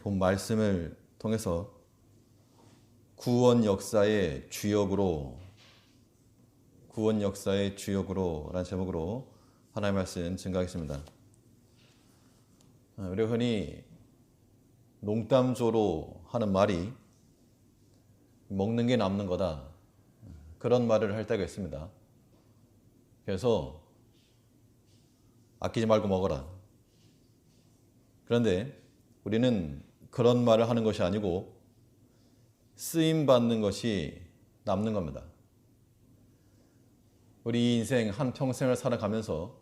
본 말씀을 통해서 구원 역사의 주역으로 라는 제목으로 하나님의 말씀 증거하겠습니다. 우리가 흔히 농담조로 하는 말이 먹는 게 남는 거다, 그런 말을 할 때가 있습니다. 그래서 아끼지 말고 먹어라. 그런데 우리는 그런 말을 하는 것이 아니고 쓰임받는 것이 남는 겁니다. 우리 인생 한평생을 살아가면서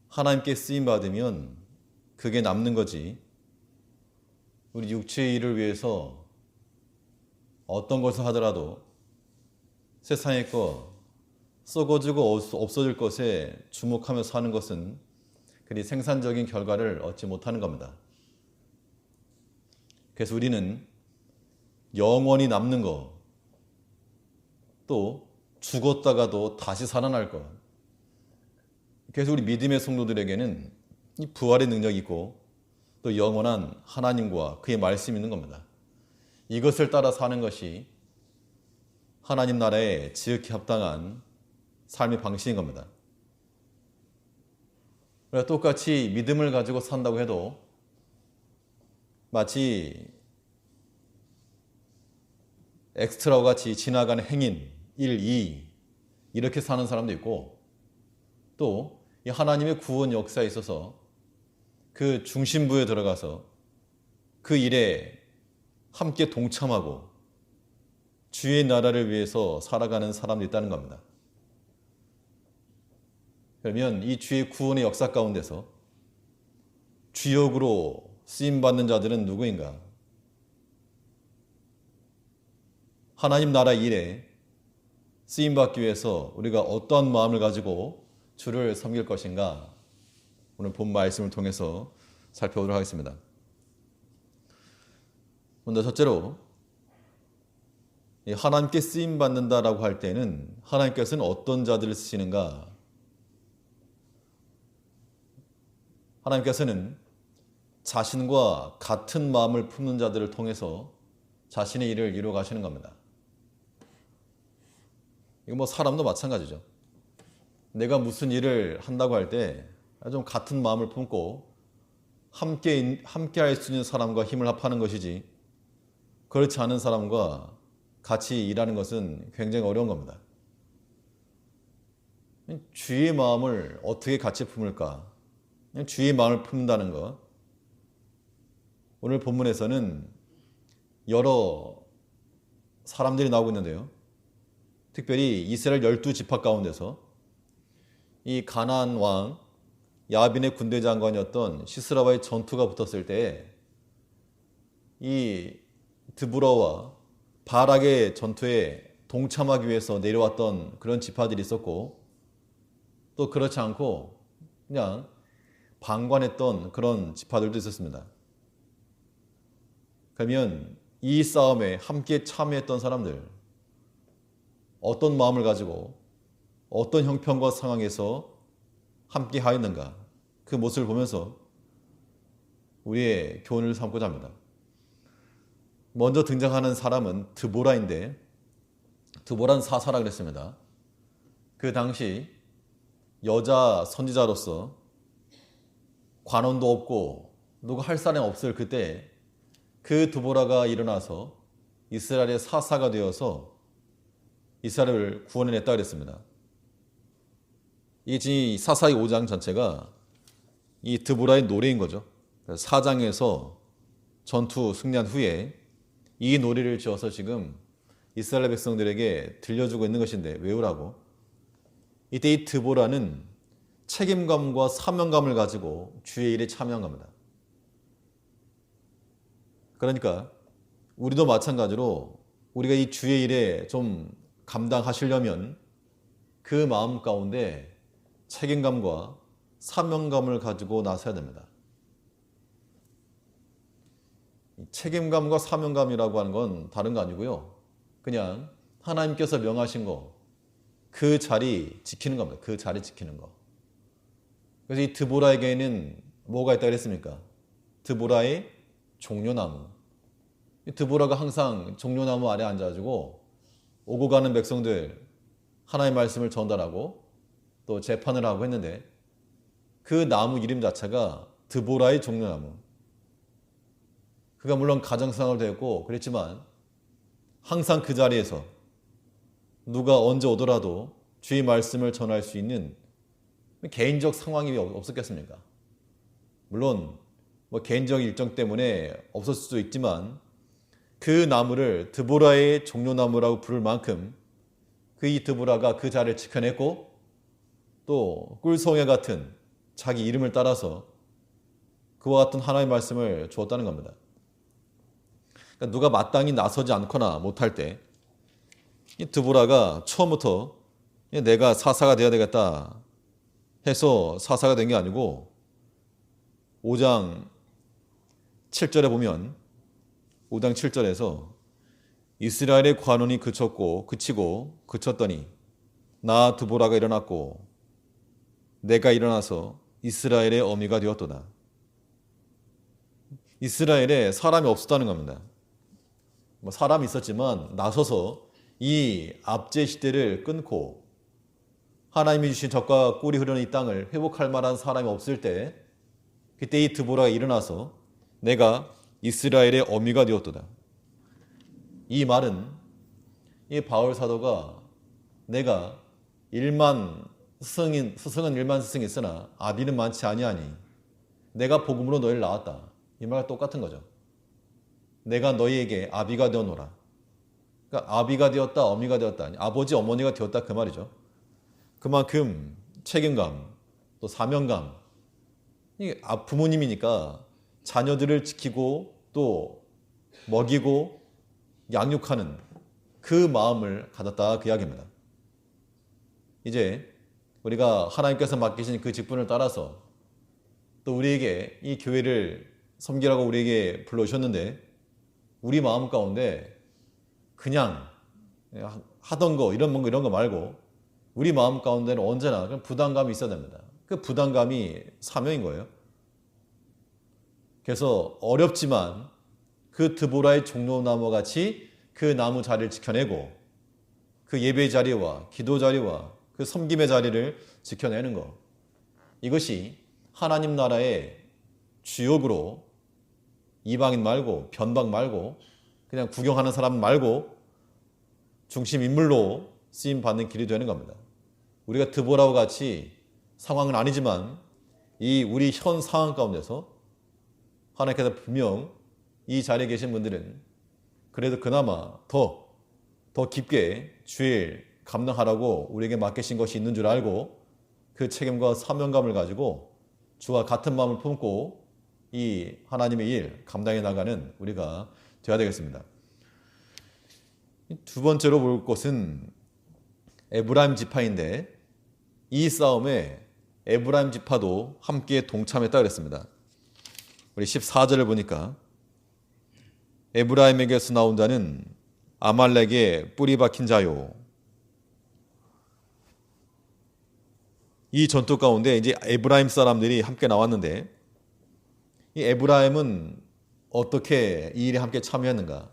하나님께 쓰임받으면 그게 남는 거지, 우리 육체의 일을 위해서 어떤 것을 하더라도 세상의 것, 썩어지고 없어질 것에 주목하며 사는 것은 그리 생산적인 결과를 얻지 못하는 겁니다. 그래서 우리는 영원히 남는 것, 또 죽었다가도 다시 살아날 것, 그래서 우리 믿음의 성도들에게는 이 부활의 능력이 있고 또 영원한 하나님과 그의 말씀이 있는 겁니다. 이것을 따라 사는 것이 하나님 나라에 지극히 합당한 삶의 방식인 겁니다. 똑같이 믿음을 가지고 산다고 해도 마치 엑스트라와 같이 지나가는 행인 1, 2 이렇게 사는 사람도 있고, 또 이 하나님의 구원 역사에 있어서 그 중심부에 들어가서 그 일에 함께 동참하고 주의 나라를 위해서 살아가는 사람도 있다는 겁니다. 그러면 이 주의 구원의 역사 가운데서 주역으로 쓰임받는 자들은 누구인가? 하나님 나라 일에 쓰임받기 위해서 우리가 어떤 마음을 가지고 주를 섬길 것인가? 오늘 본 말씀을 통해서 살펴보도록 하겠습니다. 먼저 첫째로, 하나님께 쓰임받는다라고 할 때는 하나님께서는 어떤 자들을 쓰시는가? 하나님께서는 자신과 같은 마음을 품는 자들을 통해서 자신의 일을 이루어 가시는 겁니다. 이거 사람도 마찬가지죠. 내가 무슨 일을 한다고 할 때 좀 같은 마음을 품고 함께 할 수 있는 사람과 힘을 합하는 것이지, 그렇지 않은 사람과 같이 일하는 것은 굉장히 어려운 겁니다. 주의 마음을 어떻게 같이 품을까? 주의 마음을 품는다는 것, 오늘 본문에서는 여러 사람들이 나오고 있는데요. 특별히 이스라엘 12지파 가운데서 이 가나안 왕 야빈의 군대 장관이었던 시스라와의 전투가 붙었을 때 이 드보라와 바락의 전투에 동참하기 위해서 내려왔던 그런 지파들이 있었고, 또 그렇지 않고 그냥 방관했던 그런 지파들도 있었습니다. 그러면 이 싸움에 함께 참여했던 사람들, 어떤 마음을 가지고 어떤 형편과 상황에서 함께 하였는가, 그 모습을 보면서 우리의 교훈을 삼고자 합니다. 먼저 등장하는 사람은 드보라인데, 드보라는 사사라 그랬습니다. 그 당시 여자 선지자로서 관원도 없고 누구 할 사람이 없을 그때 그 드보라가 일어나서 이스라엘의 사사가 되어서 이스라엘을 구원해냈다 그랬습니다. 이 사사의 5장 전체가 이 드보라의 노래인 거죠. 4장에서 전투 승리한 후에 이 노래를 지어서 지금 이스라엘 백성들에게 들려주고 있는 것인데 외우라고. 이때 이 드보라는 책임감과 사명감을 가지고 주의 일에 참여한 겁니다. 그러니까 우리도 마찬가지로 우리가 이 주의 일에 좀 감당하시려면 그 마음 가운데 책임감과 사명감을 가지고 나서야 됩니다. 책임감과 사명감이라고 하는 건 다른 거 아니고요. 그냥 하나님께서 명하신 거, 그 자리 지키는 겁니다. 그 자리 지키는 거. 그래서 이 드보라에게는 뭐가 있다고 했습니까? 드보라의 종려나무. 이 드보라가 항상 종려나무 아래 앉아가지고 오고 가는 백성들 하나님의 말씀을 전달하고 또 재판을 하고 했는데 그 나무 이름 자체가 드보라의 종려나무. 그가 물론 가정생활도 했고 그랬지만 항상 그 자리에서 누가 언제 오더라도 주의 말씀을 전할 수 있는 개인적 상황이 없었겠습니까? 물론 뭐 개인적 일정 때문에 없었을 수도 있지만 그 나무를 드보라의 종려나무라고 부를 만큼 그 이 드보라가 그 자리를 지켜냈고 또 꿀송이 같은 자기 이름을 따라서 그와 같은 하나님의 말씀을 주었다는 겁니다. 그러니까 누가 마땅히 나서지 않거나 못할 때 이 드보라가 처음부터 내가 사사가 되어야 되겠다 해서 사사가 된 게 아니고 5장 7절에 보면 5장 7절에서 이스라엘의 관원이 그치고 그쳤더니 나 드보라가 일어났고 내가 일어나서 이스라엘의 어미가 되었도다. 이스라엘에 사람이 없었다는 겁니다. 뭐 사람이 있었지만 나서서 이 압제 시대를 끊고 하나님이 주신 젖과 꿀이 흐르는 이 땅을 회복할 만한 사람이 없을 때 그때 이 드보라가 일어나서 내가 이스라엘의 어미가 되었도다. 이 말은 이 바울 사도가 내가 스승은 1만 스승이 있으나 아비는 많지 아니하니 내가 복음으로 너희를 낳았다. 이 말과 똑같은 거죠. 내가 너희에게 아비가 되어노라. 그러니까 아비가 되었다, 어미가 되었다, 아니, 아버지, 어머니가 되었다 그 말이죠. 그만큼 책임감, 또 사명감, 부모님이니까 자녀들을 지키고 또 먹이고 양육하는 그 마음을 가졌다 그 이야기입니다. 이제 우리가 하나님께서 맡기신 그 직분을 따라서 또 우리에게 이 교회를 섬기라고 우리에게 불러주셨는데 우리 마음 가운데 그냥 하던 거 이런 거 말고 우리 마음 가운데는 언제나 그냥 부담감이 있어야 됩니다. 그 부담감이 사명인 거예요. 그래서 어렵지만 그 드보라의 종려나무 같이 그 나무 자리를 지켜내고 그 예배 자리와 기도 자리와 그 섬김의 자리를 지켜내는 것. 이것이 하나님 나라의 주역으로 이방인 말고 변방 말고 그냥 구경하는 사람 말고 중심 인물로 쓰임 받는 길이 되는 겁니다. 우리가 드보라와 같이 상황은 아니지만 이 우리 현 상황 가운데서 하나님께서 분명 이 자리에 계신 분들은 그래도 그나마 더 깊게 주일 감당하라고 우리에게 맡기신 것이 있는 줄 알고 그 책임과 사명감을 가지고 주와 같은 마음을 품고 이 하나님의 일 감당해 나가는 우리가 되어야 되겠습니다. 두 번째로 볼 것은 에브라임 지파인데 이 싸움에 에브라임 지파도 함께 동참했다 그랬습니다. 우리 14절을 보니까 에브라임에게서 나온 자는 아말렉의 뿌리 박힌 자요. 이 전투 가운데 이제 에브라임 사람들이 함께 나왔는데 이 에브라임은 어떻게 이 일에 함께 참여했는가?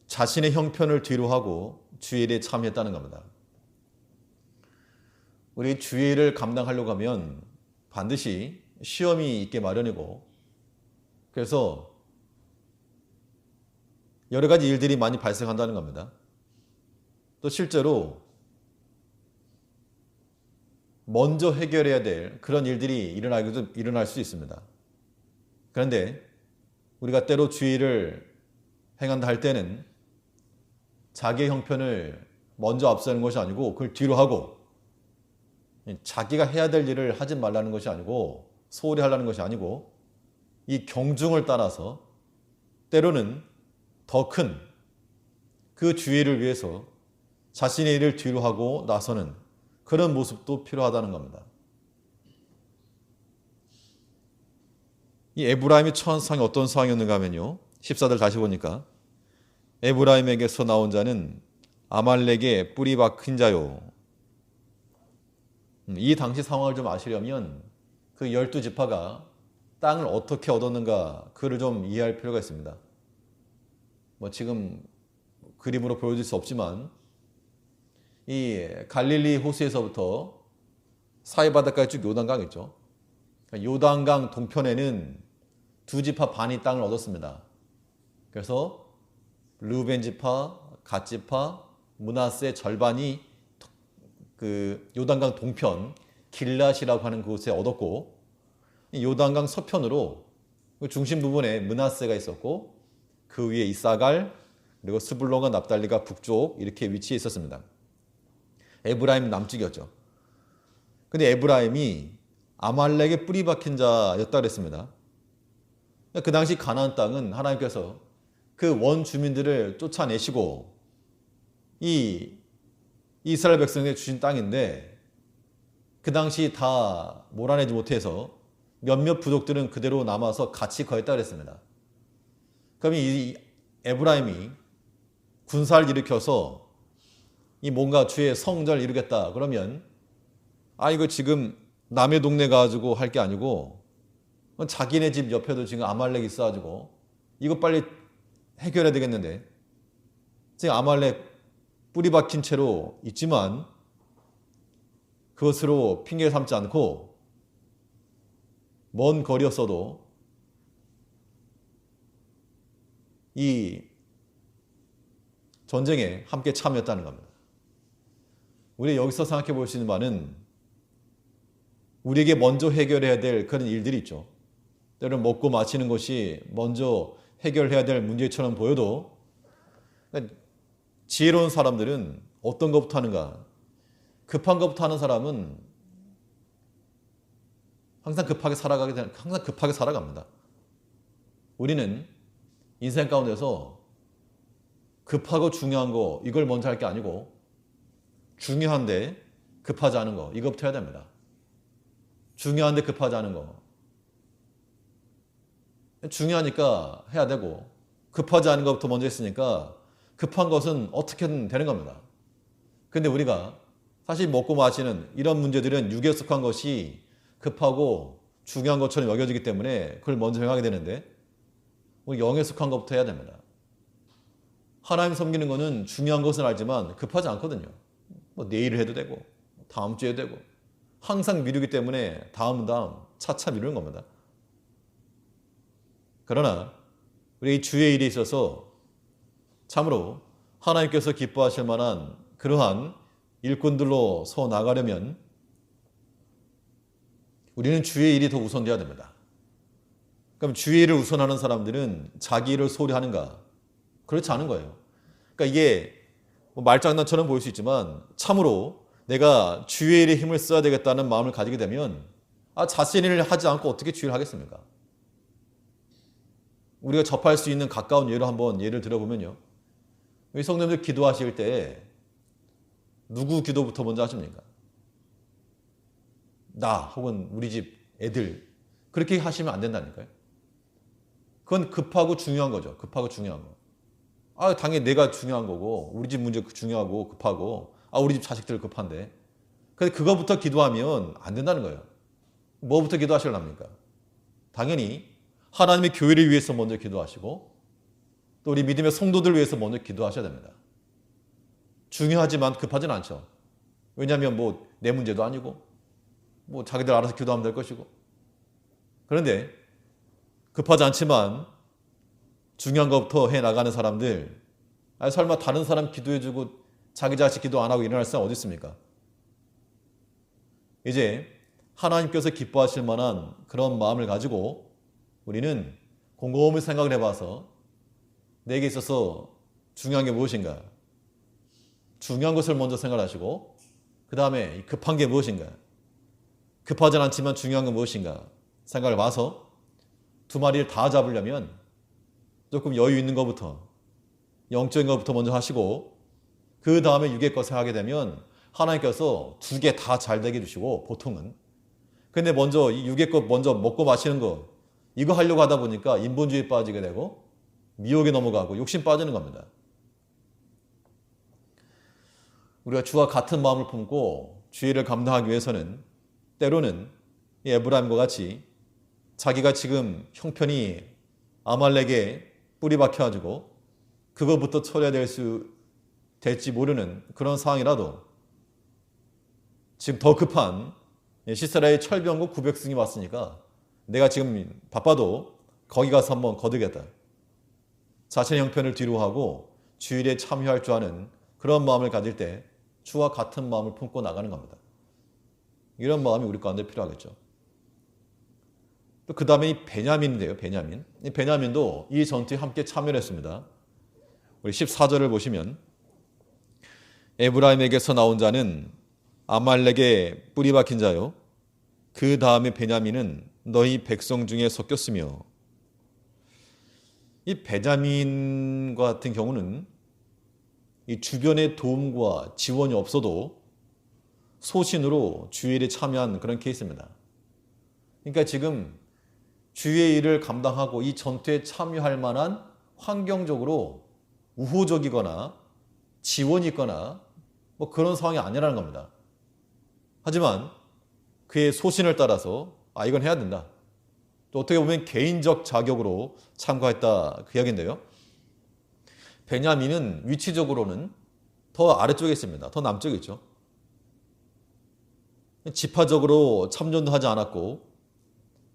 자신의 형편을 뒤로 하고 주일에 참여했다는 겁니다. 우리 주일을 감당하려고 하면 반드시 시험이 있게 마련이고 그래서 여러 가지 일들이 많이 발생한다는 겁니다. 또 실제로 먼저 해결해야 될 그런 일들이 일어날 수 있습니다. 그런데 우리가 때로 주의를 행한다 할 때는 자기의 형편을 먼저 앞세우는 것이 아니고 그걸 뒤로 하고 자기가 해야 될 일을 하지 말라는 것이 아니고 소홀히 하려는 것이 아니고 이 경중을 따라서 때로는 더 큰 그 주의를 위해서 자신의 일을 뒤로 하고 나서는 그런 모습도 필요하다는 겁니다. 이 에브라임이 처한 상황이 어떤 상황이었는가 하면요. 14절 다시 보니까 에브라임에게서 나온 자는 아말렉의 뿌리 박힌 자요. 이 당시 상황을 좀 아시려면 그 12지파가 땅을 어떻게 얻었는가 그를 좀 이해할 필요가 있습니다. 뭐 지금 그림으로 보여줄 수 없지만 이 갈릴리 호수에서부터 사해바다까지 쭉 요단강 있죠. 요단강 동편에는 두 지파 반이 땅을 얻었습니다. 그래서 르우벤 지파, 갓 지파, 므낫세의 절반이 그 요단강 동편 길랏이라고 하는 그곳에 얻었고, 이 요단강 서편으로 그 중심 부분에 므낫세가 있었고 그 위에 이사갈, 그리고 스불론과 납달리가 북쪽 이렇게 위치해 있었습니다. 에브라임 남쪽이었죠. 근데 에브라임이 아말렉의 뿌리 박힌 자였다 그랬습니다. 그 당시 가나안 땅은 하나님께서 그 원주민들을 쫓아내시고 이 이스라엘 백성에게 주신 땅인데 그 당시 다 몰아내지 못해서 몇몇 부족들은 그대로 남아서 같이 거했다 그랬습니다. 그럼 이 에브라임이 군사를 일으켜서 이 뭔가 주의 성전을 이루겠다 그러면 이거 지금 남의 동네 가지고 할 게 아니고 자기네 집 옆에도 지금 아말렉 있어가지고 이거 빨리 해결해야 되겠는데, 지금 아말렉 뿌리 박힌 채로 있지만 그것으로 핑계 삼지 않고 먼 거리였어도 이 전쟁에 함께 참여했다는 겁니다. 우리 여기서 생각해 볼 수 있는 바는 우리에게 먼저 해결해야 될 그런 일들이 있죠. 때로는 먹고 마시는 것이 먼저 해결해야 될 문제처럼 보여도 지혜로운 사람들은 어떤 것부터 하는가? 급한 것부터 하는 사람은 항상 급하게 살아갑니다. 우리는 인생 가운데서 급하고 중요한 거 이걸 먼저 할 게 아니고 중요한데 급하지 않은 거 이것부터 해야 됩니다. 중요한데 급하지 않은 거. 중요하니까 해야 되고 급하지 않은 것부터 먼저 했으니까 급한 것은 어떻게든 되는 겁니다. 근데 우리가 사실 먹고 마시는 이런 문제들은 육에 속한 것이 급하고 중요한 것처럼 여겨지기 때문에 그걸 먼저 행하게 되는데 우리 영에 속한 것부터 해야 됩니다. 하나님 섬기는 것은 중요한 것은 알지만 급하지 않거든요. 뭐 내일 해도 되고 다음 주에 되고 항상 미루기 때문에 다음 차차 미루는 겁니다. 그러나 우리 주의 일에 있어서 참으로 하나님께서 기뻐하실 만한 그러한 일꾼들로 서 나가려면 우리는 주의 일이 더 우선돼야 됩니다. 그럼 주의 일을 우선하는 사람들은 자기 일을 소홀히 하는가? 그렇지 않은 거예요. 그러니까 이게 말장난처럼 보일 수 있지만 참으로 내가 주의 일에 힘을 써야 되겠다는 마음을 가지게 되면 자신 일을 하지 않고 어떻게 주의를 하겠습니까? 우리가 접할 수 있는 가까운 예로 한번 예를 들어보면요. 우리 성도님들 기도하실 때 누구 기도부터 먼저 하십니까? 나 혹은 우리 집 애들 그렇게 하시면 안 된다니까요. 그건 급하고 중요한 거죠. 급하고 중요한 거. 당연히 내가 중요한 거고 우리 집 문제 중요하고 급하고 우리 집 자식들 급한데 근데 그거부터 기도하면 안 된다는 거예요. 뭐부터 기도하시려합니까? 당연히 하나님의 교회를 위해서 먼저 기도하시고 또 우리 믿음의 성도들을 위해서 먼저 기도하셔야 됩니다. 중요하지만 급하진 않죠. 왜냐하면 뭐 내 문제도 아니고 뭐 자기들 알아서 기도하면 될 것이고. 그런데 급하지 않지만 중요한 것부터 해나가는 사람들, 설마 다른 사람 기도해주고 자기 자식 기도 안 하고 일어날 사람 어디 있습니까? 이제 하나님께서 기뻐하실 만한 그런 마음을 가지고 우리는 곰곰이 생각을 해봐서 내게 있어서 중요한 게 무엇인가? 중요한 것을 먼저 생각하시고 그 다음에 급한 게 무엇인가? 급하진 않지만 중요한 건 무엇인가? 생각을 봐서 두 마리를 다 잡으려면 조금 여유 있는 것부터 영적인 것부터 먼저 하시고 그 다음에 육의 것을 하게 되면 하나님께서 두 개 다 잘 되게 해주시고 보통은. 근데 먼저 이 육의 것 먼저 먹고 마시는 거 이거 하려고 하다 보니까 인본주의에 빠지게 되고 미혹에 넘어가고 욕심 빠지는 겁니다. 우리가 주와 같은 마음을 품고 주의를 감당하기 위해서는 때로는 이 에브라임과 같이 자기가 지금 형편이 아말렉에 뿌리 박혀가지고 그거부터 될지 모르는 그런 상황이라도 지금 더 급한 시세라의 철병과 900승이 왔으니까 내가 지금 바빠도 거기 가서 한번 거두겠다. 자신의 형편을 뒤로 하고 주일에 참여할 줄 아는 그런 마음을 가질 때 주와 같은 마음을 품고 나가는 겁니다. 이런 마음이 우리 가운데 필요하겠죠. 또 그 다음에 이 베냐민인데요. 베냐민. 이 베냐민도 이 전투에 함께 참여를 했습니다. 우리 14절을 보시면 에브라임에게서 나온 자는 아말렉에 뿌리 박힌 자요. 그 다음에 베냐민은 너희 백성 중에 섞였으며, 이 베냐민 같은 경우는 이 주변의 도움과 지원이 없어도 소신으로 주일에 참여한 그런 케이스입니다. 그러니까 지금 주의 일을 감당하고 이 전투에 참여할 만한 환경적으로 우호적이거나 지원이 있거나 뭐 그런 상황이 아니라는 겁니다. 하지만 그의 소신을 따라서 이건 해야 된다. 또 어떻게 보면 개인적 자격으로 참가했다 그 이야기인데요. 베냐민은 위치적으로는 더 아래쪽에 있습니다. 더 남쪽에 있죠. 지파적으로 참전도 하지 않았고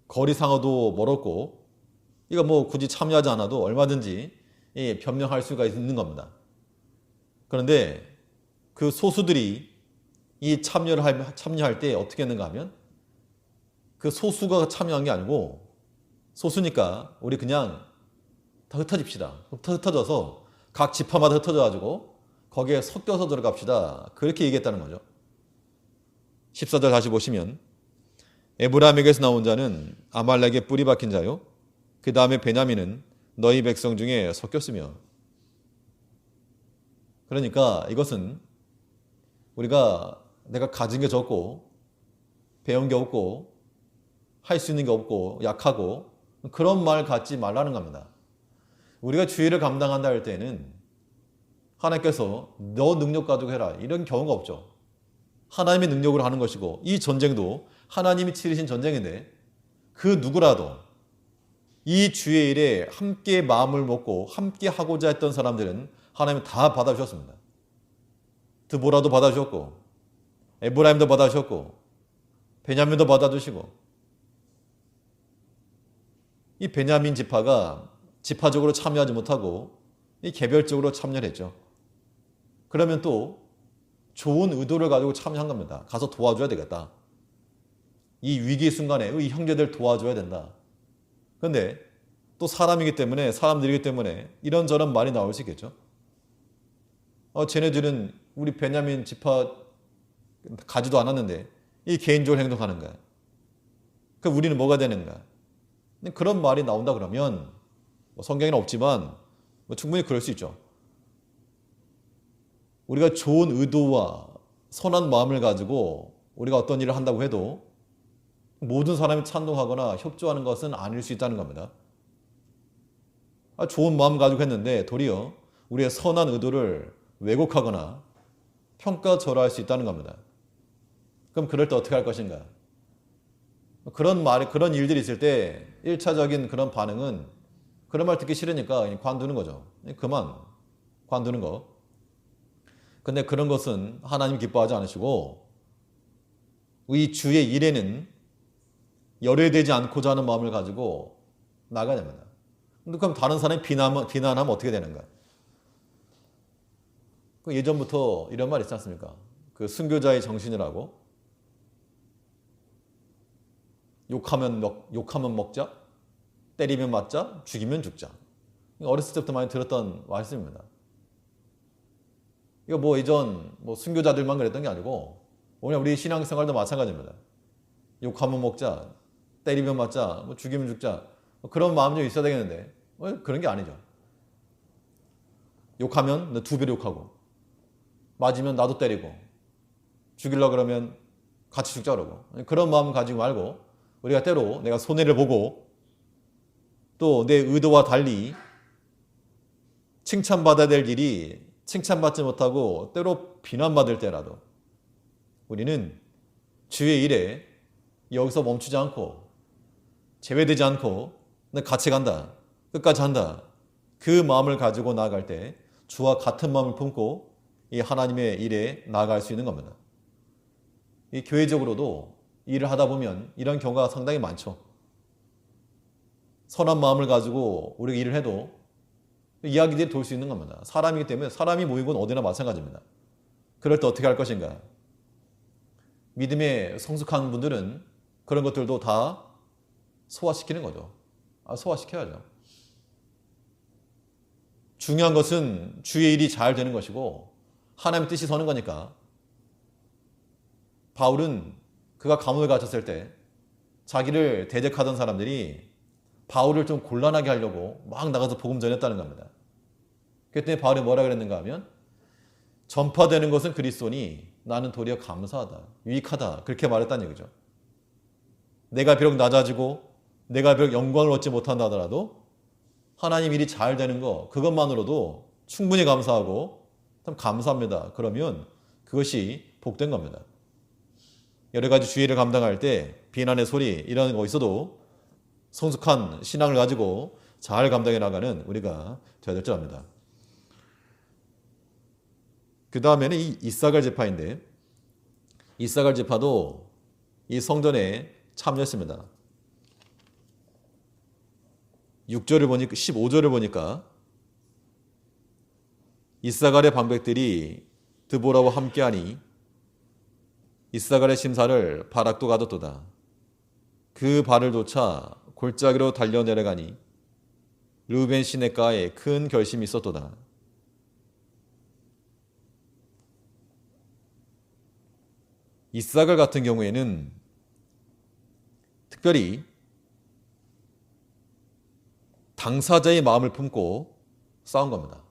거리상어도 멀었고 이거 뭐 굳이 참여하지 않아도 얼마든지 변명할 수가 있는 겁니다. 그런데 그 소수들이 이 참여할 때 어떻게 했는가 하면 그 소수가 참여한 게 아니고 소수니까 우리 그냥 다 흩어집시다. 흩어져서 각 지파마다 흩어져가지고 거기에 섞여서 들어갑시다. 그렇게 얘기했다는 거죠. 14절 다시 보시면 에브라임에게서 나온 자는 아말렉에 뿌리 박힌 자요. 그 다음에 베냐민은 너희 백성 중에 섞였으며. 그러니까 이것은 내가 가진 게 적고 배운 게 없고 할 수 있는 게 없고 약하고 그런 말 갖지 말라는 겁니다. 우리가 주의를 감당한다 할 때는 하나님께서 너 능력 가지고 해라 이런 경우가 없죠. 하나님의 능력으로 하는 것이고 이 전쟁도 하나님이 치르신 전쟁인데 그 누구라도 이 주의 일에 함께 마음을 먹고 함께 하고자 했던 사람들은 하나님은 다 받아주셨습니다. 드보라도 받아주셨고 에브라임도 받아주셨고 베냐민도 받아주시고 이 베냐민 지파가 지파적으로 참여하지 못하고 이 개별적으로 참여를 했죠. 그러면 또 좋은 의도를 가지고 참여한 겁니다. 가서 도와줘야 되겠다. 이 위기 순간에 이 형제들 도와줘야 된다. 그런데 또 사람들이기 때문에 이런저런 말이 나올 수 있겠죠. 쟤네들은 우리 베냐민 지파 가지도 않았는데 이 개인적으로 행동하는 거야. 그럼 우리는 뭐가 되는가? 그런 말이 나온다 그러면 성경에는 없지만 충분히 그럴 수 있죠. 우리가 좋은 의도와 선한 마음을 가지고 우리가 어떤 일을 한다고 해도 모든 사람이 찬동하거나 협조하는 것은 아닐 수 있다는 겁니다. 좋은 마음 가지고 했는데 도리어 우리의 선한 의도를 왜곡하거나 평가절하할 수 있다는 겁니다. 그럼 그럴 때 어떻게 할 것인가? 그런 일들이 있을 때 1차적인 그런 반응은 그런 말 듣기 싫으니까 관두는 거죠. 그만 관두는 거. 근데 그런 것은 하나님 기뻐하지 않으시고 이 주의 일에는 열애되지 않고자 하는 마음을 가지고 나가야 됩니다. 그럼 다른 사람이 비난하면 어떻게 되는가? 예전부터 이런 말 있지 않습니까? 그 순교자의 정신이라고. 욕하면 먹자, 때리면 맞자, 죽이면 죽자. 어렸을 때부터 많이 들었던 말씀입니다. 이거 예전 순교자들만 그랬던 게 아니고 오늘 우리 신앙생활도 마찬가지입니다. 욕하면 먹자, 때리면 맞자, 죽이면 죽자. 그런 마음이 좀 있어야 되겠는데 그런 게 아니죠. 욕하면 2배로 욕하고 맞으면 나도 때리고 죽이려고 그러면 같이 죽자 그러고 그런 마음 가지고 말고 우리가 때로 내가 손해를 보고 또 내 의도와 달리 칭찬받아야 될 일이 칭찬받지 못하고 때로 비난받을 때라도 우리는 주의 일에 여기서 멈추지 않고 제외되지 않고 나 같이 간다. 끝까지 한다. 그 마음을 가지고 나아갈 때 주와 같은 마음을 품고 이 하나님의 일에 나아갈 수 있는 겁니다. 이 교회적으로도 일을 하다 보면 이런 경우가 상당히 많죠. 선한 마음을 가지고 우리가 일을 해도 이야기들이 돌 수 있는 겁니다. 사람이기 때문에 사람이 모인 건 어디나 마찬가지입니다. 그럴 때 어떻게 할 것인가? 믿음에 성숙한 분들은 그런 것들도 다 소화시키는 거죠. 소화시켜야죠. 중요한 것은 주의 일이 잘 되는 것이고 하나님의 뜻이 서는 거니까. 바울은 그가 감옥에 갇혔을 때 자기를 대적하던 사람들이 바울을 좀 곤란하게 하려고 막 나가서 복음 전했다는 겁니다. 그때 바울이 뭐라 그랬는가 하면 전파되는 것은 그리스도니 나는 도리어 감사하다, 유익하다 그렇게 말했다는 얘기죠. 내가 비록 낮아지고 내가 비록 영광을 얻지 못한다 하더라도 하나님 일이 잘 되는 거 그것만으로도 충분히 감사하고 참 감사합니다. 그러면 그것이 복된 겁니다. 여러 가지 주의를 감당할 때 비난의 소리 이런 거 있어도 성숙한 신앙을 가지고 잘 감당해 나가는 우리가 되어야 될 줄 압니다. 그 다음에는 이 이사갈 지파인데 이사갈 지파도 이 성전에 참여했습니다. 6절을 보니까 15절을 보니까 이사갈의 방백들이 드보라와 함께하니 이사갈의 심사를 바락도 가뒀도다. 그 발을 쫓아 골짜기로 달려 내려가니 르우벤 시내가에 큰 결심이 있었도다. 이사갈 같은 경우에는 특별히 당사자의 마음을 품고 싸운 겁니다.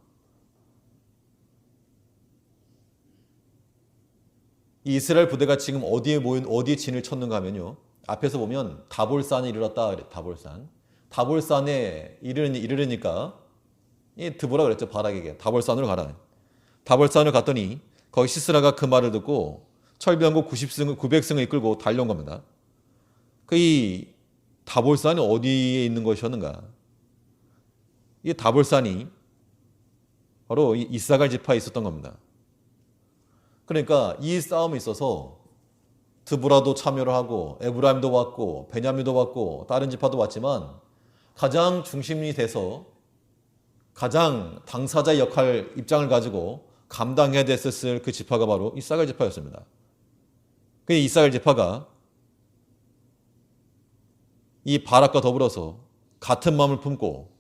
이 이스라엘 부대가 지금 어디에 진을 쳤는가 하면요. 앞에서 보면 다볼산에 이르렀다. 다볼산. 다볼산에 이르르니까 이 드보라 그랬죠. 바락에게. 다볼산으로 가라. 다볼산을 갔더니 거기 시스라가 그 말을 듣고 철병거 900승을 이끌고 달려온 겁니다. 이 다볼산이 어디에 있는 것이었는가? 이 다볼산이 바로 이 이사갈 지파에 있었던 겁니다. 그러니까 이 싸움에 있어서 드보라도 참여를 하고 에브라임도 왔고 베냐민도 왔고 다른 지파도 왔지만 가장 중심이 돼서 가장 당사자의 역할 입장을 가지고 감당해야 됐을 그 지파가 바로 이사갈 지파였습니다. 그 이사갈 지파가 이 바락과 더불어서 같은 마음을 품고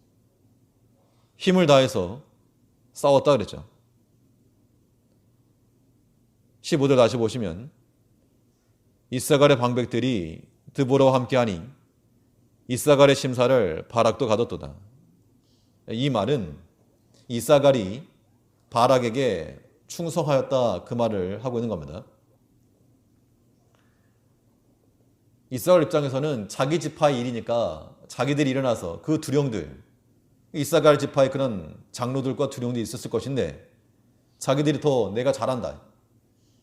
힘을 다해서 싸웠다 그랬죠. 15절 다시 보시면 이사갈의 방백들이 드보라와 함께하니 이사갈의 심사를 바락도 가뒀도다. 이 말은 이사갈이 바락에게 충성하였다 그 말을 하고 있는 겁니다. 이사갈 입장에서는 자기 지파의 일이니까 자기들이 일어나서 그 두령들 이사갈 지파의 그런 장로들과 두령들이 있었을 것인데 자기들이 더 내가 잘한다.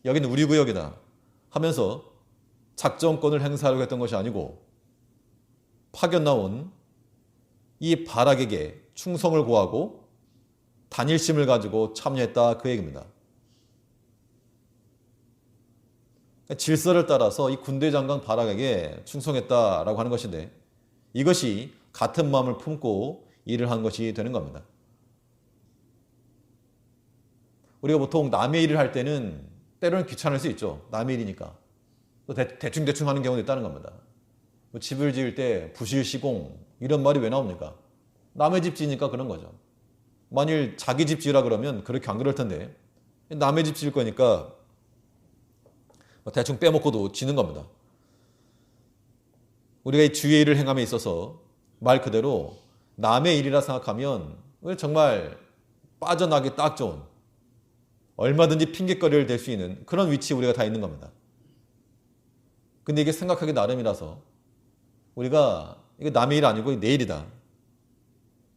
여기는 우리 구역이다 하면서 작전권을 행사하려고 했던 것이 아니고 파견 나온 이 바락에게 충성을 고하고 단일심을 가지고 참여했다 그 얘기입니다. 질서를 따라서 이 군대 장관 바락에게 충성했다라고 하는 것인데 이것이 같은 마음을 품고 일을 한 것이 되는 겁니다. 우리가 보통 남의 일을 할 때는 때로는 귀찮을 수 있죠. 남의 일이니까. 또 대충 하는 경우도 있다는 겁니다. 뭐 집을 지을 때 부실 시공 이런 말이 왜 나옵니까? 남의 집 지으니까 그런 거죠. 만일 자기 집 지으라 그러면 그렇게 안 그럴 텐데 남의 집 지을 거니까 대충 빼먹고도 지는 겁니다. 우리가 이 주의 일을 행함에 있어서 말 그대로 남의 일이라 생각하면 정말 빠져나기 딱 좋은 얼마든지 핑계거리를 댈 수 있는 그런 위치에 우리가 다 있는 겁니다. 근데 이게 생각하기 나름이라서 우리가 이게 남의 일 아니고 내 일이다.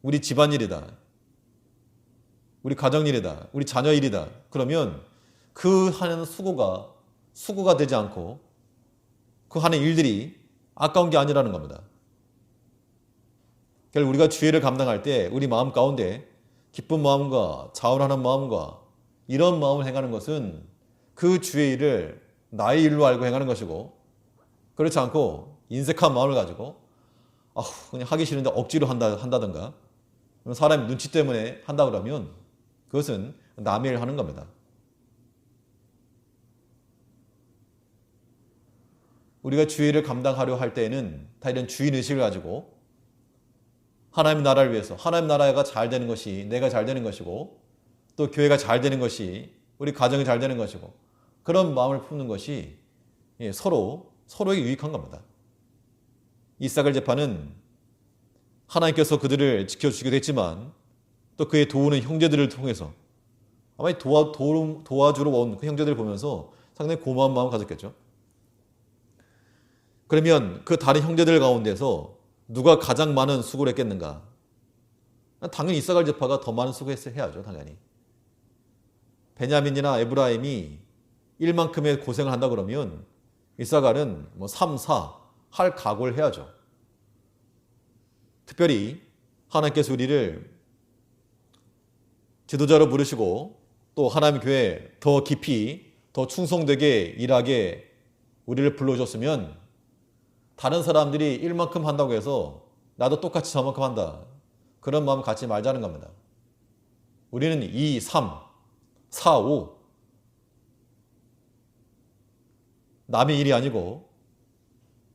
우리 집안일이다. 우리 가정일이다. 우리 자녀 일이다. 그러면 그 하는 수고가 되지 않고 그 하는 일들이 아까운 게 아니라는 겁니다. 결국 우리가 주의를 감당할 때 우리 마음 가운데 기쁜 마음과 자원하는 마음과 이런 마음을 행하는 것은 그 주의 일을 나의 일로 알고 행하는 것이고, 그렇지 않고 인색한 마음을 가지고 그냥 하기 싫은데 억지로 한다든가 사람이 눈치 때문에 한다 그러면 그것은 남의 일 하는 겁니다. 우리가 주의를 감당하려 할 때에는 다 이런 주인의식을 가지고 하나님 나라를 위해서, 하나님 나라가 잘 되는 것이 내가 잘 되는 것이고, 또 교회가 잘 되는 것이 우리 가정이 잘 되는 것이고, 그런 마음을 품는 것이 서로에게 유익한 겁니다. 이삭을 제파는 하나님께서 그들을 지켜주시기도 했지만 또 그의 도우는 형제들을 통해서 아마 도와주러 온 그 형제들을 보면서 상당히 고마운 마음을 가졌겠죠. 그러면 그 다른 형제들 가운데서 누가 가장 많은 수고를 했겠는가? 당연히 이삭을 제파가 더 많은 수고를 해야죠. 당연히. 베냐민이나 에브라임이 1만큼의 고생을 한다 그러면 이삭은 3, 4 할 각오를 해야죠. 특별히 하나님께서 우리를 지도자로 부르시고 또 하나님 교회 더 깊이 더 충성되게 일하게 우리를 불러주셨으면 다른 사람들이 1만큼 한다고 해서 나도 똑같이 저만큼 한다, 그런 마음 갖지 말자는 겁니다. 우리는 2, 3, 4, 5 남의 일이 아니고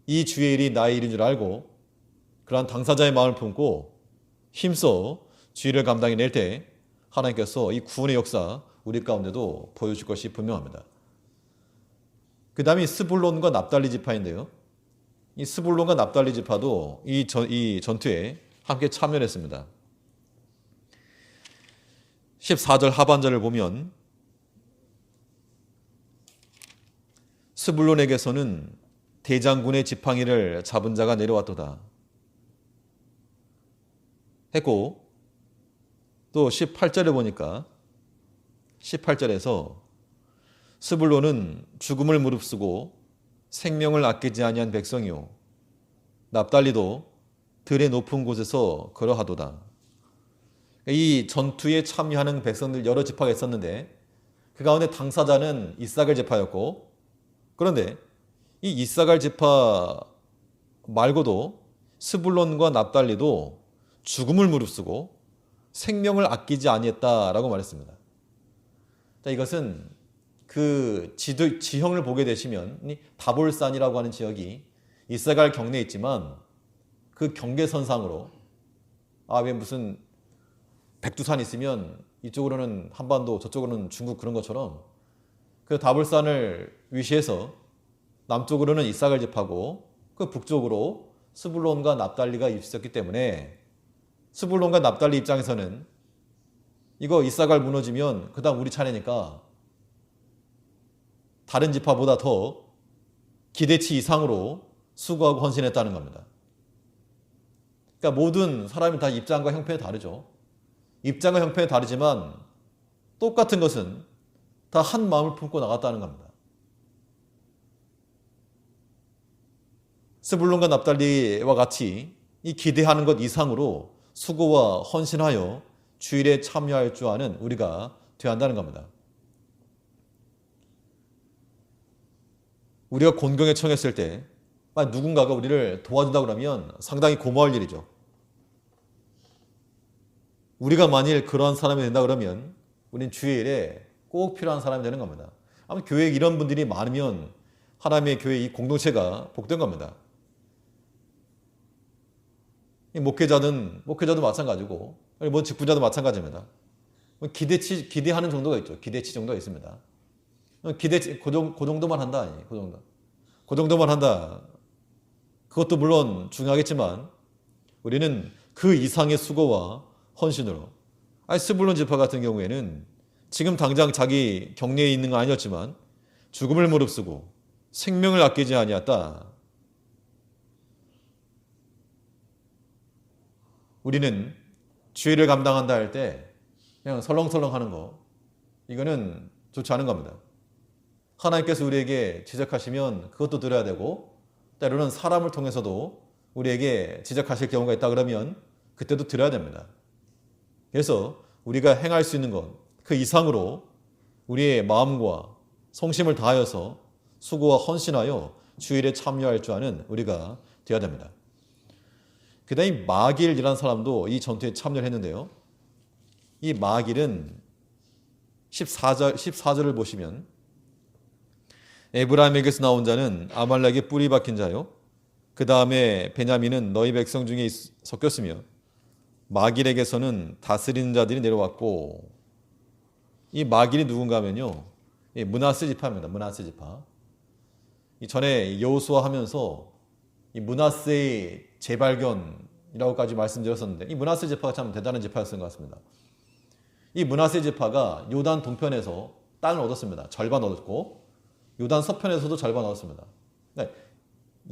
이 주의 일이 나의 일인 줄 알고 그러한 당사자의 마음을 품고 힘써 주의를 감당해낼 때 하나님께서 이 구원의 역사 우리 가운데도 보여줄 것이 분명합니다. 그 다음에 스불론과 납달리 지파인데요. 이 스불론과 납달리 지파도 이 전투에 함께 참여했습니다. 14절 하반절을 보면 스불론에게서는 대장군의 지팡이를 잡은 자가 내려왔도다 했고, 또 18절에 보니까 18절에서 스불론은 죽음을 무릅쓰고 생명을 아끼지 아니한 백성이요 납달리도 들의 높은 곳에서 그러하도다. 이 전투에 참여하는 백성들 여러 지파가 있었는데 그 가운데 당사자는 이삭을 지파였고, 그런데 이 이삭을 지파 말고도 스불론과 납달리도 죽음을 무릅쓰고 생명을 아끼지 아니했다라고 말했습니다. 자, 이것은 그 지형을 보게 되시면 다볼산이라고 하는 지역이 이스라엘 경내에 있지만 그 경계선상으로 왜 무슨 백두산이 있으면 이쪽으로는 한반도 저쪽으로는 중국 그런 것처럼 그 다볼산을 위시해서 남쪽으로는 이삭을 지파고 그 북쪽으로 스불론과 납달리가 있었기 때문에 스불론과 납달리 입장에서는 이거 이삭을 무너지면 그 다음 우리 차례니까 다른 지파보다 더 기대치 이상으로 수고하고 헌신했다는 겁니다. 그러니까 모든 사람이 다 입장과 형편이 다르죠. 입장과 형편이 다르지만 똑같은 것은 다 한 마음을 품고 나갔다는 겁니다. 스불론과 납달리와 같이 이 기대하는 것 이상으로 수고와 헌신하여 주일에 참여할 줄 아는 우리가 되어야 한다는 겁니다. 우리가 곤경에 처했을 때 누군가가 우리를 도와준다 그러면 상당히 고마울 일이죠. 우리가 만일 그러한 사람이 된다 그러면 우리는 주일에 꼭 필요한 사람이 되는 겁니다. 아마 교회에 이런 분들이 많으면 하나님의 교회 이 공동체가 복된 겁니다. 목회자도 마찬가지고 직분자도 마찬가지입니다. 기대하는 정도가 있죠. 기대치 정도가 있습니다. 기대치 그 정도만 한다. 그 정도만 한다. 그것도 물론 중요하겠지만 우리는 그 이상의 수고와 헌신으로, 스불론 지파 같은 경우에는 지금 당장 자기 격리에 있는 건 아니었지만 죽음을 무릅쓰고 생명을 아끼지 아니었다. 우리는 주의를 감당한다 할 때 그냥 설렁설렁 하는 거, 이거는 좋지 않은 겁니다. 하나님께서 우리에게 지적하시면 그것도 들어야 되고, 때로는 사람을 통해서도 우리에게 지적하실 경우가 있다 그러면 그때도 드려야 됩니다. 그래서 우리가 행할 수 있는 것, 그 이상으로 우리의 마음과 성심을 다하여서 수고와 헌신하여 주일에 참여할 줄 아는 우리가 되어야 됩니다. 그 다음에 마길이라는 사람도 이 전투에 참여를 했는데요. 이 마길은 14절을 보시면 에브라임에게서 나온 자는 아말렉의 뿌리 박힌 자요. 그 다음에 베냐민은 너희 백성 중에 섞였으며 마길에게서는 다스리는 자들이 내려왔고, 이 마길이 누군가 하면요, 므낫세 지파입니다. 므낫세 지파. 전에 여호수아 하면서 이 므낫세의 재발견이라고까지 말씀드렸었는데, 이 므낫세 지파가 참 대단한 지파였던 것 같습니다. 이 므낫세 지파가 요단 동편에서 땅을 얻었습니다. 절반 얻었고 요단 서편에서도 절반 얻었습니다. 그러니까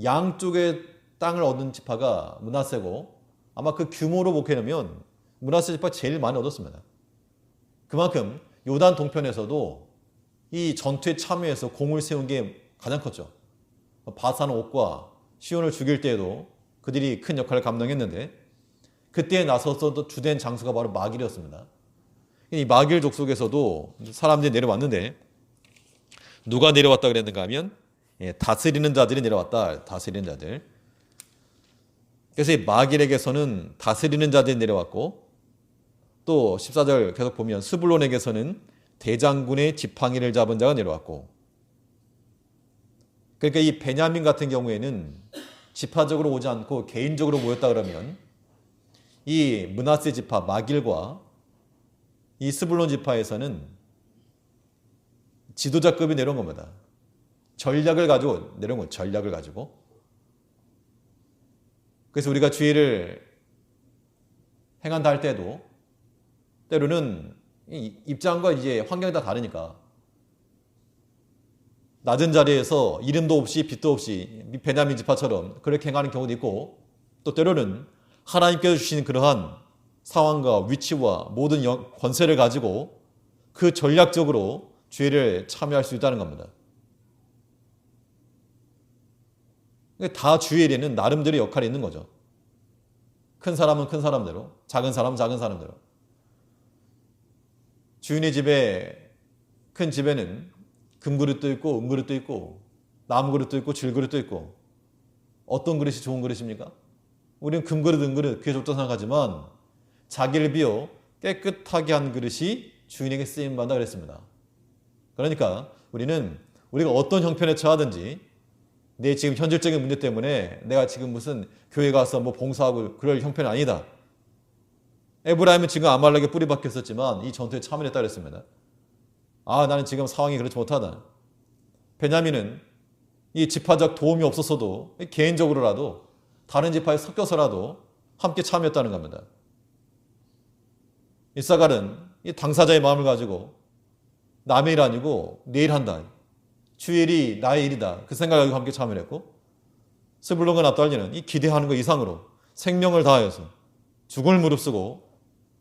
양쪽의 땅을 얻은 지파가 므낫세고, 아마 그 규모로 목해놓으면 므낫세 지파가 제일 많이 얻었습니다. 그만큼 요단 동편에서도 이 전투에 참여해서 공을 세운 게 가장 컸죠. 바산 옥과 시온을 죽일 때에도 그들이 큰 역할을 감당했는데, 그때에 나서서 주된 장소가 바로 마길이었습니다. 이 마길 족속에서도 사람들이 내려왔는데, 누가 내려왔다 그랬는가 하면 다스리는 자들이 내려왔다. 다스리는 자들. 그래서 이 마길에게서는 다스리는 자들이 내려왔고, 또 14절 계속 보면 스불론에게서는 대장군의 지팡이를 잡은 자가 내려왔고, 그러니까 이 베냐민 같은 경우에는 지파적으로 오지 않고 개인적으로 모였다 그러면, 이 므낫세 지파 마길과 이 스불론 지파에서는 지도자급이 내려온 겁니다. 전략을 가지고 내려온 거예요. 전략을 가지고. 그래서 우리가 주의를 행한다 할 때도 때로는 입장과 이제 환경이 다 다르니까 낮은 자리에서 이름도 없이 빛도 없이 베냐민 지파처럼 그렇게 행하는 경우도 있고, 또 때로는 하나님께서 주신 그러한 상황과 위치와 모든 권세를 가지고 그 전략적으로 주의를 참여할 수 있다는 겁니다. 다 주일에는 나름대로 역할이 있는 거죠. 큰 사람은 큰 사람대로, 작은 사람은 작은 사람대로. 주인의 집에, 큰 집에는 금그릇도 있고 은그릇도 있고 나무그릇도 있고 질그릇도 있고, 어떤 그릇이 좋은 그릇입니까? 우리는 금그릇 은그릇 그게 좋다고 생각하지만 자기를 비워 깨끗하게 한 그릇이 주인에게 쓰임받는다 그랬습니다. 그러니까 우리가 어떤 형편에 처하든지 내 지금 현실적인 문제 때문에 내가 지금 무슨 교회 가서 뭐 봉사하고 그럴 형편이 아니다. 에브라임은 지금 아말렉에 뿌리 박혔었지만 이 전투에 참여했다 그랬습니다. 나는 지금 상황이 그렇지 못하다. 베냐민은 이 지파적 도움이 없었어도 개인적으로라도 다른 지파에 섞여서라도 함께 참여했다는 겁니다. 이사갈은 이 당사자의 마음을 가지고 남의 일 아니고 내 일 한다. 주일이 나의 일이다. 그 생각을 가지고 함께 참여를 했고, 스불론과 납달리는 이 기대하는 것 이상으로 생명을 다하여서 죽을 무릅쓰고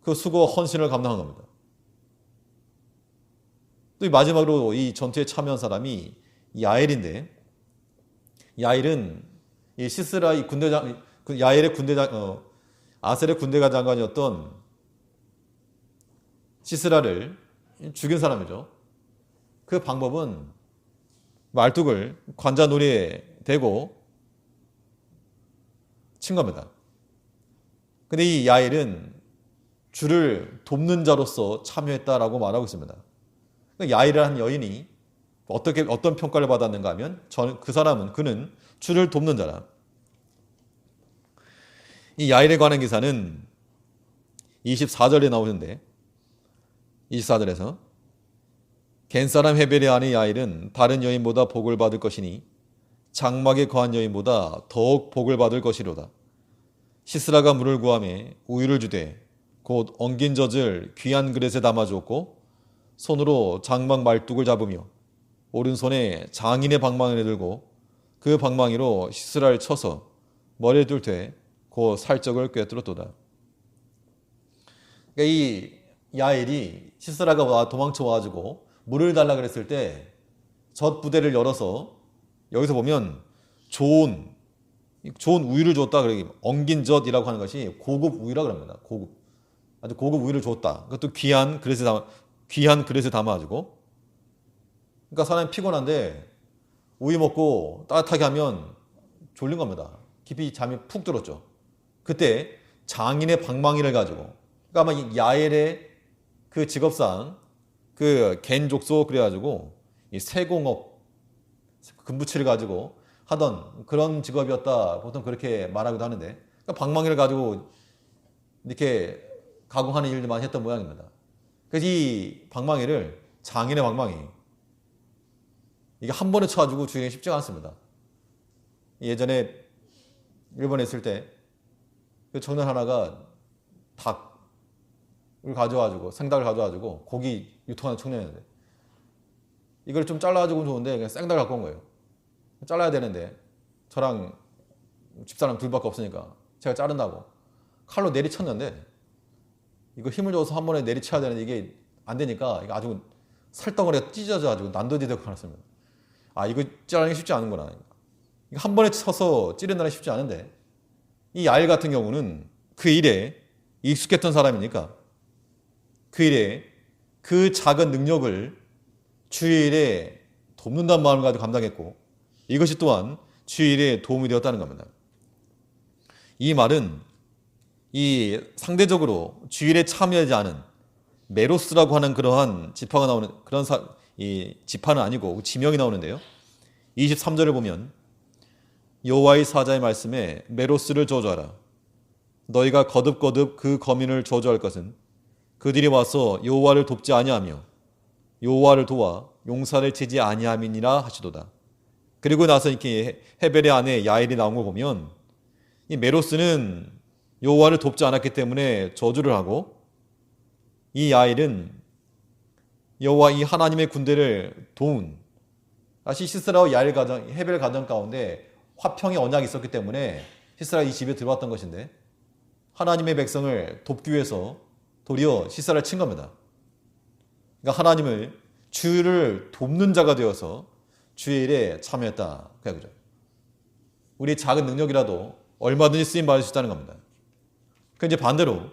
그 수고와 헌신을 감당한 겁니다. 또 마지막으로 이 전투에 참여한 사람이 야엘인데, 야엘은 이 시스라 이 군대장, 야엘의 군대장, 아셀의 군대가 장관이었던 시스라를 죽인 사람이죠. 그 방법은 말뚝을 관자놀이에 대고 친 겁니다. 근데 이 야엘은 주를 돕는 자로서 참여했다라고 말하고 있습니다. 야엘이라는 여인이 어떤 평가를 받았는가 하면, 그는 주를 돕는 자라. 이 야엘에 관한 기사는 24절에 나오는데, 24절에서 겐사람 헤벨의 아내 야엘은 다른 여인보다 복을 받을 것이니 장막에 거한 여인보다 더욱 복을 받을 것이로다. 시스라가 물을 구하매 우유를 주되 곧 엉긴 젖을 귀한 그릇에 담아주었고, 손으로 장막 말뚝을 잡으며 오른손에 장인의 방망이를 들고 그 방망이로 시스라를 쳐서 머리를 뚫되 그 살적을 꿰뚫었도다. 그러니까 이 야엘이 시스라가 도망쳐 와가지고 물을 달라 그랬을 때 젖 부대를 열어서, 여기서 보면 좋은 좋은 우유를 줬다. 그러기 엉긴 젖이라고 하는 것이 고급 우유라고 합니다. 고급. 아주 고급 우유를 줬다. 그것도 귀한 그릇에 담아가지고. 그러니까 사람이 피곤한데 우유 먹고 따뜻하게 하면 졸린 겁니다. 깊이 잠이 푹 들었죠. 그때 장인의 방망이를 가지고, 그러니까 아마 이 야엘의 그 직업상 그 갠족소 그래가지고 이 세공업 금부치를 가지고 하던 그런 직업이었다. 보통 그렇게 말하기도 하는데, 그러니까 방망이를 가지고 이렇게 가공하는 일을 많이 했던 모양입니다. 그래서 이 방망이를, 장인의 방망이, 이게 한 번에 쳐가지고 주행이 쉽지가 않습니다. 예전에 일본에 있을 때 그 청년 하나가 닭을 가져와가지고, 생닭을 가져와가지고 고기 유통하는 청년인데, 이걸 좀 잘라가지고 좋은데 그냥 생닭을 갖고 온 거예요. 잘라야 되는데 저랑 집사람 둘밖에 없으니까 제가 자른다고 칼로 내리쳤는데, 이거 힘을 줘서 한 번에 내리쳐야 되는데 이게 안 되니까 이거 아주 살덩어리가 찢어져가지고 난도지대고 말았습니다. 아, 이거 자르기 쉽지 않은구나. 이거 한 번에 쳐서 찌른다는 게 쉽지 않은데, 이 야엘 같은 경우는 그 일에 익숙했던 사람이니까 그 일에 그 작은 능력을 주의 일에 돕는다는 마음을 가지고 감당했고, 이것이 또한 주의 일에 도움이 되었다는 겁니다. 이 말은 이 상대적으로 주의 일에 참여하지 않은 메로스라고 하는 그러한 지파가 나오는 그런 이 지파는 아니고 지명이 나오는데요. 23절을 보면 여호와의 사자의 말씀에 메로스를 저주하라. 너희가 거듭거듭 그 거민을 저주할 것은 그들이 와서 여호와를 돕지 아니하며 여호와를 도와 용사를 치지 아니함이니라 하시도다. 그리고 나서 이렇게 헤벨의 아내 야엘이 나온 걸 보면 이 메로스는 여호와를 돕지 않았기 때문에 저주를 하고, 이 야엘은 여호와 이 하나님의 군대를 도운, 다시 시스라와 야엘 가정, 헤벨 가정 가운데 화평의 언약이 있었기 때문에 시스라가 이 집에 들어왔던 것인데, 하나님의 백성을 돕기 위해서 도리어 시스라를 친 겁니다. 그러니까 하나님을, 주를 돕는 자가 되어서 주의 일에 참여했다. 그죠? 우리 작은 능력이라도 얼마든지 쓰임 받을 수 있다는 겁니다. 그 이제 반대로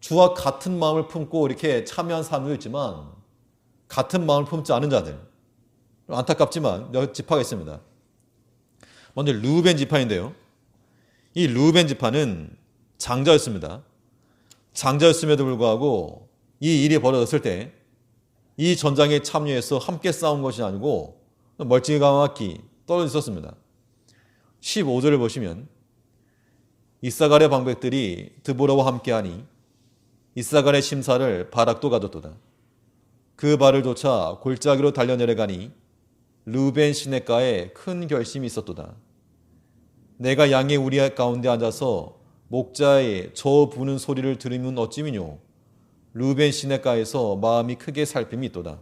주와 같은 마음을 품고 이렇게 참여한 사람도 있지만, 같은 마음을 품지 않은 자들, 안타깝지만 몇 지파가 있습니다. 먼저 르우벤 지파인데요. 이 르우벤 지파는 장자였습니다. 장자였음에도 불구하고 이 일이 벌어졌을 때 이 전장에 참여해서 함께 싸운 것이 아니고 멀찌감치 떨어져 있었습니다. 15절을 보시면 이사갈의 방백들이 드보라와 함께하니 이사갈의 심사를 바락도 가졌도다. 그 발을 쫓아 골짜기로 달려내려가니 르우벤 시냇가에 큰 결심이 있었도다. 내가 양의 우리 가운데 앉아서 목자의 저 부는 소리를 들으면 어찌미뇨. 르우벤 시냇가에서 마음이 크게 살핌이 있도다.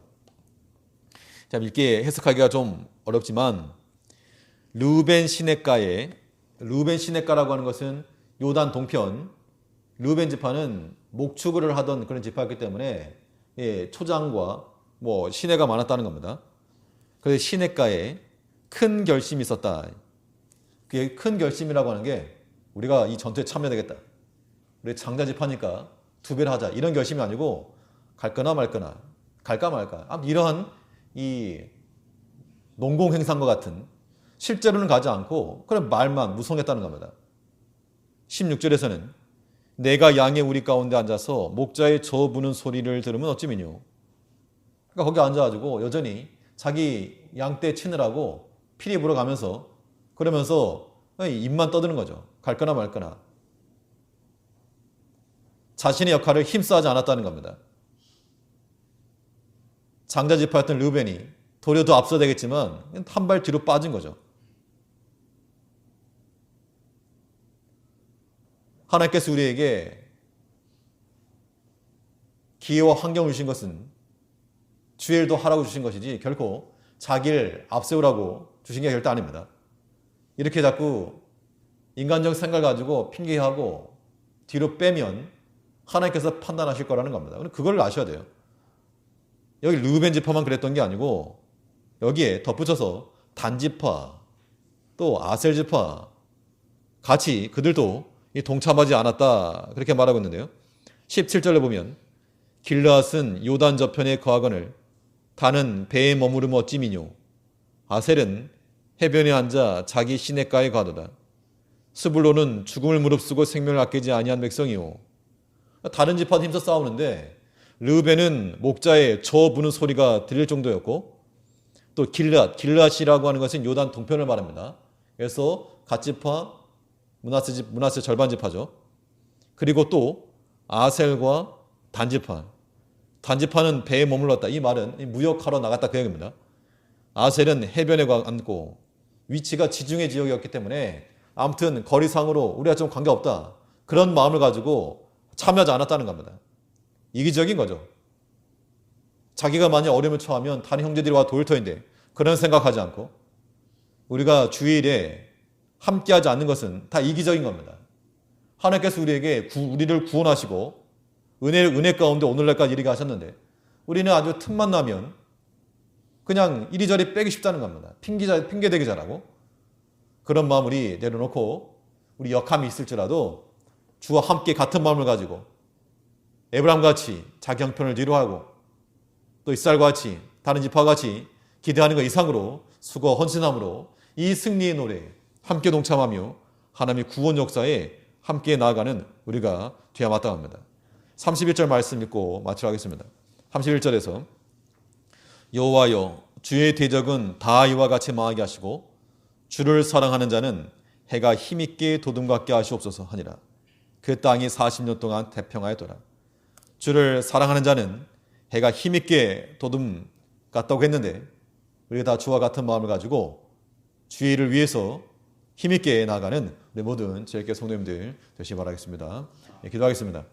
자, 읽기에 해석하기가 좀 어렵지만, 르우벤 시냇가라고 하는 것은 요단 동편, 르우벤 지파는 목축을 하던 그런 지파였기 때문에 초장과 시내가 많았다는 겁니다. 그래서 시냇가에 큰 결심이 있었다. 그게 큰 결심이라고 하는 게, 우리가 이 전투에 참여되겠다, 우리 장자 지파니까 두 배를 하자, 이런 결심이 아니고 갈거나 말거나, 갈까 말까, 이러한 이 농공행상과 같은, 실제로는 가지 않고 그런 말만 무성했다는 겁니다. 16절에서는 내가 양의 우리 가운데 앉아서 목자의 저 부는 소리를 들으면 어찌미뇨. 그러니까 거기 앉아가지고 여전히 자기 양떼 치느라고 피리 불어가면서, 그러면서 입만 떠드는 거죠. 갈거나 말거나. 자신의 역할을 힘써하지 않았다는 겁니다. 장자지파였던 르우벤이 도리어 더 앞서되겠지만 한 발 뒤로 빠진 거죠. 하나님께서 우리에게 기회와 환경을 주신 것은 주의 일도 하라고 주신 것이지 결코 자기를 앞세우라고 주신 게 절대 아닙니다. 이렇게 자꾸 인간적 생각을 가지고 핑계하고 뒤로 빼면 하나님께서 판단하실 거라는 겁니다. 그걸 아셔야 돼요. 여기 르우벤 지파만 그랬던 게 아니고 여기에 덧붙여서 단 지파, 또 아셀 지파, 같이 그들도 동참하지 않았다 그렇게 말하고 있는데요. 17절에 보면 길르앗은 요단 저편에 거하거늘 다는 배에 머무르며 찜이뇨 아셀은 해변에 앉아 자기 시냇가에 가도다. 스불론은 죽음을 무릅쓰고 생명을 아끼지 아니한 백성이요. 다른 지파도 힘써 싸우는데 르우벤은 목자의 저 부는 소리가 들릴 정도였고 또 길르앗이라고 하는 것은 요단 동편을 말합니다. 그래서 갓지파, 므낫세 절반 지파죠. 그리고 또 아셀과 단지파는 배에 머물렀다. 이 말은 무역하러 나갔다 그 얘기입니다. 아셀은 해변에 앉고 위치가 지중해 지역이었기 때문에 아무튼 거리상으로 우리가 좀 관계없다. 그런 마음을 가지고 참여하지 않았다는 겁니다. 이기적인 거죠. 자기가 만약 어려움을 처하면 다른 형제들이 와 도울 터인데 그런 생각하지 않고 우리가 주일에 함께하지 않는 것은 다 이기적인 겁니다. 하나님께서 우리를 구원하시고 은혜 가운데 오늘날까지 이르게 하셨는데 우리는 아주 틈만 나면 그냥 이리저리 빼기 쉽다는 겁니다. 핑계대기 잘하고 그런 마음을 내려놓고 우리 역함이 있을지라도 주와 함께 같은 마음을 가지고 에브라임같이 자기 형편을 뒤로하고 또 이스라엘과 같이 다른 지파와 같이 기대하는 것 이상으로 수고 헌신함으로 이 승리의 노래에 함께 동참하며 하나님의 구원 역사에 함께 나아가는 우리가 되어야 마땅합니다. 31절 말씀 읽고 마치도록 하겠습니다. 31절에서 여호와여 주의 대적은 다 이와 같이 망하게 하시고 주를 사랑하는 자는 해가 힘있게 도둠 같게 하시옵소서 하니라. 그 땅이 40년 동안 태평하였더라. 주를 사랑하는 자는 해가 힘있게 도둠 같다고 했는데 우리가 다 주와 같은 마음을 가지고 주의 일을 위해서 힘있게 나아가는 우리 모든 제일교회 성도님들 되시기 바라겠습니다. 기도하겠습니다.